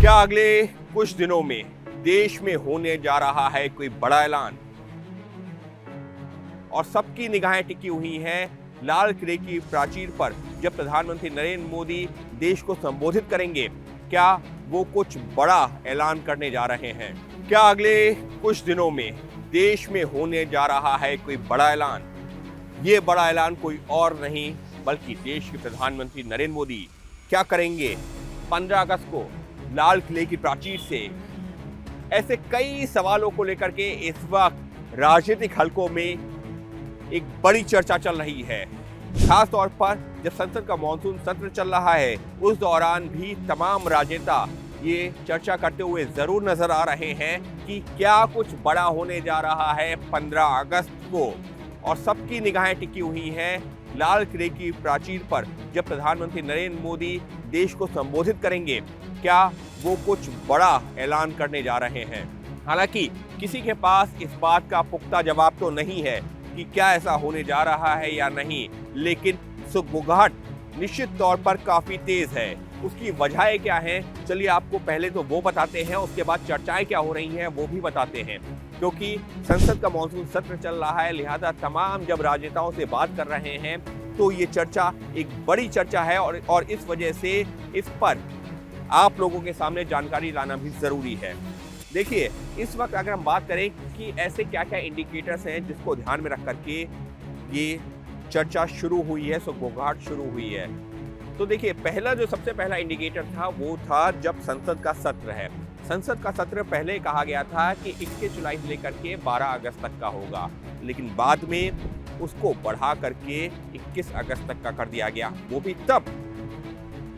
क्या अगले कुछ दिनों में देश में होने जा रहा है कोई बड़ा ऐलान? और सबकी निगाहें टिकी हुई हैं लाल किले की प्राचीर पर, जब प्रधानमंत्री नरेंद्र मोदी देश को संबोधित करेंगे। क्या वो कुछ बड़ा ऐलान करने जा रहे हैं? क्या अगले कुछ दिनों में देश में होने जा रहा है कोई बड़ा ऐलान? ये बड़ा ऐलान कोई और नहीं बल्कि देश के प्रधानमंत्री नरेंद्र मोदी क्या करेंगे 15 अगस्त को लाल किले की प्राचीर से। ऐसे कई सवालों को लेकर के इस वक्त राजनीतिक हलकों में एक बड़ी चर्चा चल रही है। खास तौर पर जब संसद का मानसून सत्र चल रहा है, उस दौरान भी तमाम राजनेता ये चर्चा करते हुए जरूर नजर आ रहे हैं कि क्या कुछ बड़ा होने जा रहा है 15 अगस्त को। और सबकी निगाहें टिकी हुई हैं लाल किले की प्राचीर पर, जब प्रधानमंत्री नरेंद्र मोदी देश को संबोधित करेंगे। क्या वो कुछ बड़ा ऐलान करने जा रहे हैं? हालांकि किसी के पास इस बात का पुख्ता जवाब तो नहीं है कि क्या ऐसा होने जा रहा है या नहीं, लेकिन सुगबुगाहट निश्चित तौर पर काफी तेज है। उसकी वजह क्या है, चलिए आपको पहले तो वो बताते हैं, उसके बाद चर्चाएं क्या हो रही हैं वो भी बताते हैं। क्योंकि संसद का मानसून सत्र चल रहा है, लिहाजा तमाम जब राजनेताओं से बात कर रहे हैं तो ये चर्चा एक बड़ी चर्चा है और इस वजह से इस पर आप लोगों के सामने जानकारी लाना भी जरूरी है। देखिए, इस वक्त अगर हम बात करें कि ऐसे क्या क्या इंडिकेटर्स हैं जिसको ध्यान में रख करके ये चर्चा शुरू हुई है, सुगबुगाहट शुरू हुई है, तो देखिए जो सबसे पहला इंडिकेटर था वो था जब संसद का सत्र है। संसद का सत्र पहले कहा गया था कि 21 जुलाई से लेकर के 12 अगस्त तक का होगा, लेकिन बाद में उसको बढ़ा करके 21 अगस्त तक का कर दिया गया। वो भी तब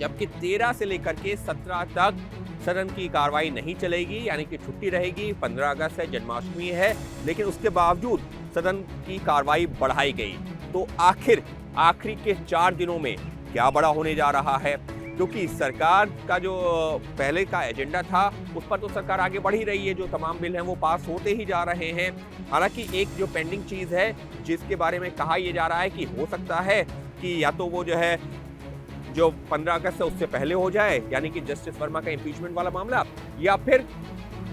जबकि 13 से लेकर के 17 तक सदन की कार्रवाई नहीं चलेगी, यानी कि छुट्टी रहेगी। 15 अगस्त है, जन्माष्टमी है, लेकिन उसके बावजूद सदन की कार्रवाई बढ़ाई गई। तो आखिरी के 4 दिनों में क्या बड़ा होने जा रहा है? क्योंकि सरकार का जो पहले का एजेंडा था उस पर तो सरकार आगे बढ़ ही रही है, जो तमाम बिल हैं वो पास होते ही जा रहे हैं। हालांकि एक जो पेंडिंग चीज़ है जिसके बारे में कहा यह जा रहा है कि हो सकता है कि या तो वो जो 15 अगस्त से उससे पहले हो जाए, यानी कि जस्टिस वर्मा का इम्पीचमेंट वाला मामला, या फिर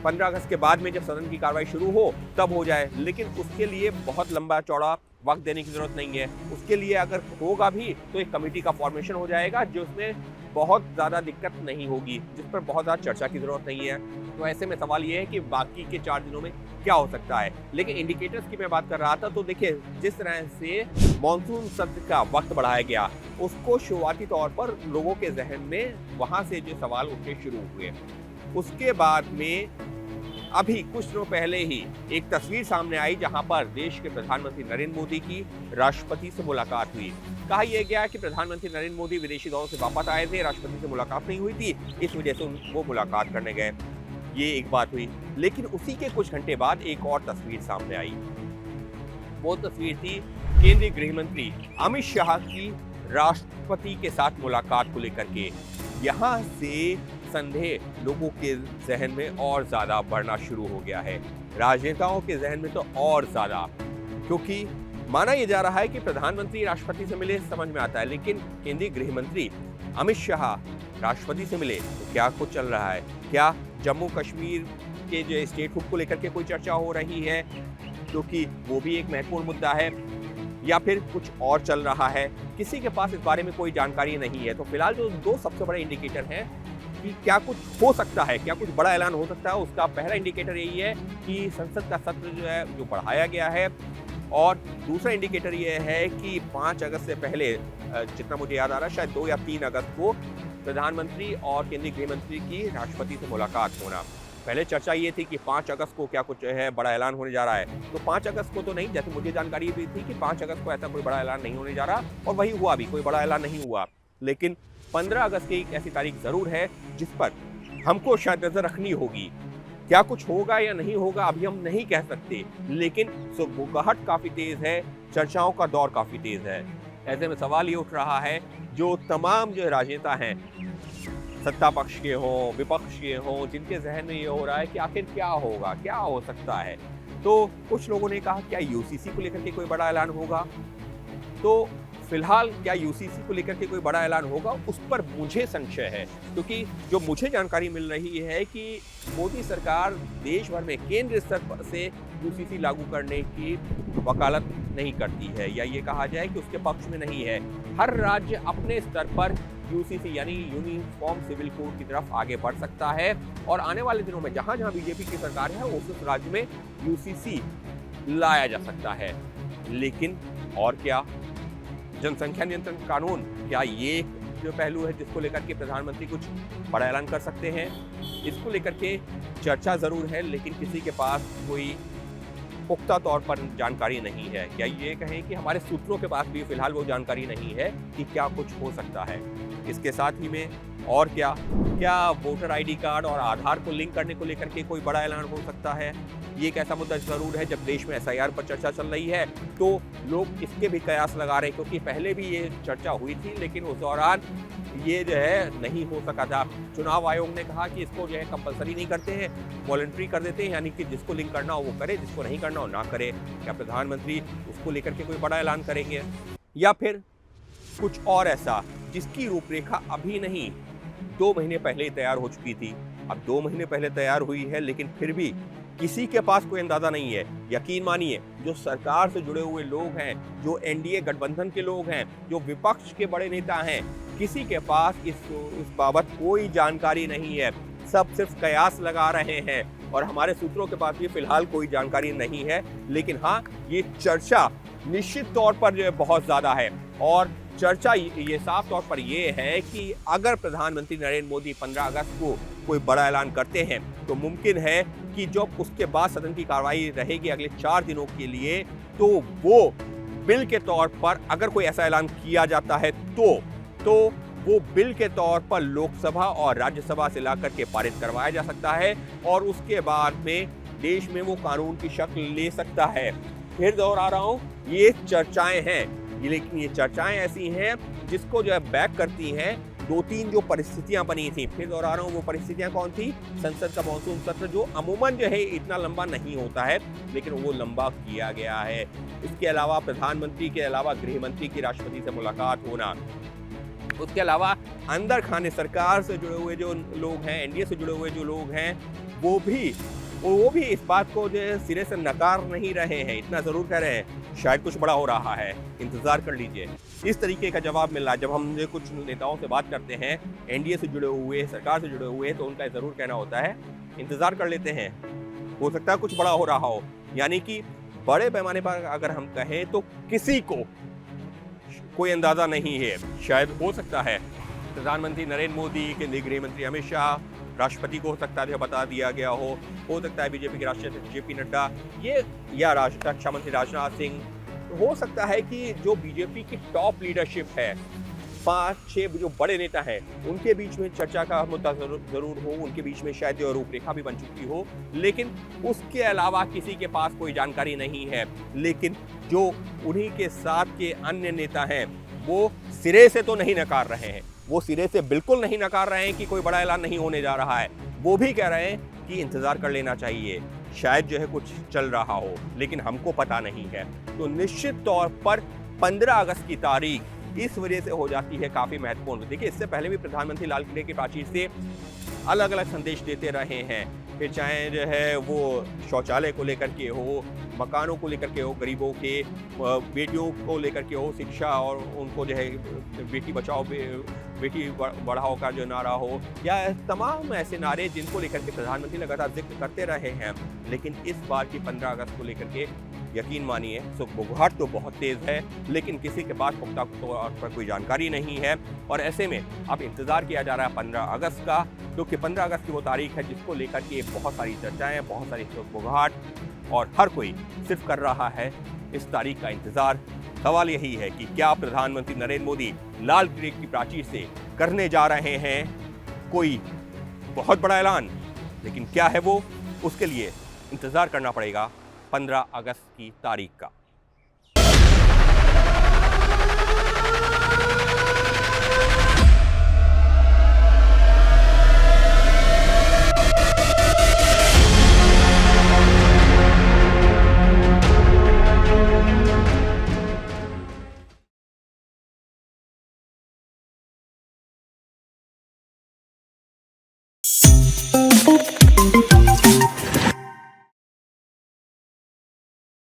15 अगस्त के बाद में जब सदन की कार्रवाई शुरू हो तब हो जाए। लेकिन उसके लिए बहुत लंबा चौड़ा वक्त देने की जरूरत नहीं है। उसके लिए अगर होगा भी तो एक कमेटी का फॉर्मेशन हो जाएगा जिसमें बहुत ज़्यादा दिक्कत नहीं होगी, जिस पर बहुत ज़्यादा चर्चा की जरूरत नहीं है। तो ऐसे में सवाल ये है कि बाकी के 4 दिनों में क्या हो सकता है। लेकिन इंडिकेटर्स की मैं बात कर रहा था, तो देखिए जिस तरह से मॉनसून सत्र का वक्त बढ़ाया गया, उसको शुरुआती तौर पर लोगों के जहन में वहाँ से जो सवाल उठने शुरू हुए। उसके बाद में अभी कुछ दिनों पहले ही एक तस्वीर सामने आई जहां पर देश के प्रधानमंत्री नरेंद्र मोदी की राष्ट्रपति से मुलाकात हुई। कहा यह गया कि प्रधानमंत्री नरेंद्र मोदी विदेशी दौरे से वापस आए थे, राष्ट्रपति से मुलाकात नहीं हुई थी, इस वजह से वो मुलाकात करने गए। ये एक बात हुई, लेकिन उसी के कुछ घंटे बाद एक और तस्वीर सामने आई। वो तस्वीर थी केंद्रीय गृह मंत्री अमित शाह की राष्ट्रपति के साथ मुलाकात को लेकर के। यहाँ से संदेह लोगों के जहन में और ज्यादा बढ़ना शुरू हो गया है, राजनेताओं के जहन में तो और ज्यादा, क्योंकि माना यह जा रहा है कि प्रधानमंत्री राष्ट्रपति से मिले समझ में आता है, लेकिन केंद्रीय गृह मंत्री अमित शाह राष्ट्रपति से मिले तो क्या कुछ चल रहा है? क्या जम्मू कश्मीर के जो स्टेटहुड को लेकर के कोई चर्चा हो रही है, क्योंकि वो भी एक महत्वपूर्ण मुद्दा है, या फिर कुछ और चल रहा है? किसी के पास इस बारे में कोई जानकारी नहीं है। तो फिलहाल जो 2 सबसे बड़े इंडिकेटर हैं कि क्या कुछ हो सकता है, क्या कुछ बड़ा ऐलान हो सकता है, उसका पहला इंडिकेटर यही है कि संसद का सत्र जो बढ़ाया गया है, और दूसरा इंडिकेटर ये है कि 5 अगस्त से पहले, जितना मुझे याद आ रहा है शायद 2 या 3 अगस्त को प्रधानमंत्री और केंद्रीय गृह मंत्री की राष्ट्रपति से मुलाकात होना। पहले चर्चा ये थी कि 5 अगस्त को क्या कुछ बड़ा ऐलान होने जा रहा है। तो 5 अगस्त को तो नहीं, जैसे मुझे जानकारी भी थी कि 5 अगस्त को ऐसा कोई बड़ा ऐलान नहीं होने जा रहा, और वही हुआ भी, कोई बड़ा ऐलान नहीं हुआ। लेकिन 15 अगस्त की एक ऐसी तारीख जरूर है जिस पर हमको शायद नजर रखनी होगी। क्या कुछ होगा या नहीं होगा अभी हम नहीं कह सकते, लेकिन सुगबुगाहट काफी तेज है, चर्चाओं का दौर काफी तेज है। ऐसे में सवाल ये उठ रहा है, जो तमाम जो राजनेता हैं, सत्ता पक्ष के हों, विपक्ष के हों, जिनके जहन में ये हो रहा है कि आखिर क्या होगा, क्या हो सकता है। तो कुछ लोगों ने कहा क्या यूसीसी को लेकर के कोई बड़ा ऐलान होगा। तो फिलहाल क्या यूसीसी को लेकर के कोई बड़ा ऐलान होगा, उस पर मुझे संशय है, क्योंकि जो मुझे जानकारी मिल रही है कि मोदी सरकार देश भर में केंद्र स्तर से यूसीसी लागू करने की वकालत नहीं करती है, या ये कहा जाए कि उसके पक्ष में नहीं है। हर राज्य अपने स्तर पर यूसीसी यानी यूनिफॉर्म सिविल कोड की तरफ आगे बढ़ सकता है और आने वाले दिनों में जहां जहां बीजेपी की सरकार है उस राज्य में यूसीसी लाया जा सकता है। लेकिन और क्या, जनसंख्या नियंत्रण कानून, क्या ये जो पहलू है जिसको लेकर के प्रधानमंत्री कुछ बड़ा ऐलान कर सकते हैं? इसको लेकर के चर्चा जरूर है, लेकिन किसी के पास कोई पुख्ता तौर पर जानकारी नहीं है। क्या ये कहें कि हमारे सूत्रों के पास भी फिलहाल वो जानकारी नहीं है कि क्या कुछ हो सकता है। इसके साथ ही में और क्या वोटर आईडी कार्ड और आधार को लिंक करने को लेकर के कोई बड़ा ऐलान हो सकता है? ये एक ऐसा मुद्दा जरूर है, जब देश में एसआईआर पर चर्चा चल रही है तो लोग इसके भी कयास लगा रहे हैं, क्योंकि पहले भी ये चर्चा हुई थी लेकिन उस दौरान ये जो है नहीं हो सका था। चुनाव आयोग ने कहा कि इसको जो है कंपलसरी नहीं करते हैं, वॉलंटरी कर देते हैं, यानी कि जिसको लिंक करना हो वो करे, जिसको नहीं करना हो ना करे। क्या प्रधानमंत्री उसको लेकर के कोई बड़ा ऐलान करेंगे, या फिर कुछ और ऐसा जिसकी रूपरेखा अभी नहीं 2 महीने पहले ही तैयार हो चुकी थी? अब 2 महीने पहले तैयार हुई है लेकिन फिर भी किसी के पास कोई अंदाजा नहीं है। यकीन मानिए, जो सरकार से जुड़े हुए लोग हैं, जो एनडीए गठबंधन के लोग हैं, जो विपक्ष के बड़े नेता हैं, किसी के पास इस बाबत कोई जानकारी नहीं है। सब सिर्फ कयास लगा रहे हैं और हमारे सूत्रों के पास भी फिलहाल कोई जानकारी नहीं है। लेकिन हाँ, ये चर्चा निश्चित तौर पर जो है बहुत ज़्यादा है और चर्चा ये साफ तौर पर ये है कि अगर प्रधानमंत्री नरेंद्र मोदी 15 अगस्त को कोई बड़ा ऐलान करते हैं तो मुमकिन है कि जब उसके बाद सदन की कार्रवाई रहेगी अगले 4 दिनों के लिए, तो वो बिल के तौर पर अगर कोई ऐसा ऐलान किया जाता है तो वो बिल के तौर पर लोकसभा और राज्यसभा से लाकर के पारित करवाया जा सकता है और उसके बाद में देश में वो कानून की शक्ल ले सकता है। फिर दोहरा रहा हूँ, ये चर्चाएं हैं, लेकिन ये चर्चाएं ऐसी हैं जिसको जो है बैक करती हैं 2-3 जो परिस्थितियां बनी थी। फिर दोहरा रहा हूँ, वो परिस्थितियां कौन थी? संसद का मॉनसून सत्र, जो अमूमन जो है इतना लंबा नहीं होता है लेकिन वो लंबा किया गया है। इसके अलावा प्रधानमंत्री के अलावा गृह मंत्री की राष्ट्रपति से मुलाकात होना, उसके अलावा अंदर खाने सरकार से जुड़े हुए जो लोग हैं, एनडीए से जुड़े हुए जो लोग हैं, वो भी इस बात को जो सिरे से नकार नहीं रहे हैं। इतना जरूर कह रहे हैं शायद कुछ बड़ा हो रहा है, इंतजार कर लीजिए। इस तरीके का जवाब मिल रहा है। जब हम कुछ नेताओं से बात करते हैं, एनडीए से जुड़े हुए, सरकार से जुड़े हुए, तो उनका जरूर कहना होता है इंतजार कर लेते हैं, हो सकता है कुछ बड़ा हो रहा हो। यानी कि बड़े पैमाने पर अगर हम कहें तो किसी को कोई अंदाजा नहीं है। शायद हो सकता है प्रधानमंत्री नरेंद्र मोदी, केंद्रीय गृह मंत्री अमित शाह, राष्ट्रपति को हो सकता है बता दिया गया हो सकता है बीजेपी के राष्ट्रीय अध्यक्ष जेपी नड्डा या रक्षा मंत्री राजनाथ सिंह। हो सकता है कि जो बीजेपी की टॉप लीडरशिप है, 5-6 जो बड़े नेता हैं, उनके बीच में चर्चा का मुद्दा जरूर हो, उनके बीच में शायद जो रूपरेखा भी बन चुकी हो, लेकिन उसके अलावा किसी के पास कोई जानकारी नहीं है। लेकिन जो उन्हीं के साथ के अन्य नेता हैं, वो सिरे से तो नहीं नकार रहे हैं, वो सिरे से बिल्कुल नहीं नकार रहे हैं कि कोई बड़ा ऐलान नहीं होने जा रहा है। वो भी कह रहे हैं कि इंतजार कर लेना चाहिए, शायद जो है कुछ चल रहा हो, लेकिन हमको पता नहीं है। तो निश्चित तौर पर 15 अगस्त की तारीख इस वजह से हो जाती है काफ़ी महत्वपूर्ण। देखिए, इससे पहले भी प्रधानमंत्री लाल किले की प्राचीर से अलग अलग संदेश देते रहे हैं, फिर चाहे जो है वो शौचालय को लेकर के हो, मकानों को लेकर के हो, गरीबों के, बेटियों को लेकर के हो, शिक्षा और उनको जो है बेटी बचाओ बेटी बढ़ाओ का जो नारा हो, या तमाम ऐसे नारे जिनको लेकर के प्रधानमंत्री लगातार जिक्र करते रहे हैं। लेकिन इस बार की 15 अगस्त को लेकर के यकीन मानिए सुगबुगाहट तो बहुत तेज़ है, लेकिन किसी के पास पुख्ता तौर पर कोई जानकारी नहीं है। और ऐसे में अब इंतज़ार किया जा रहा है 15 अगस्त का, क्योंकि 15 अगस्त की वो तारीख है जिसको लेकर के बहुत सारी चर्चाएं, बहुत सारी सुगबुगाहट, और हर कोई सिर्फ कर रहा है इस तारीख का इंतज़ार। सवाल यही है कि क्या प्रधानमंत्री नरेंद्र मोदी लाल किले की प्राचीर से करने जा रहे हैं कोई बहुत बड़ा ऐलान, लेकिन क्या है वो, उसके लिए इंतज़ार करना पड़ेगा 15 अगस्त की तारीख का।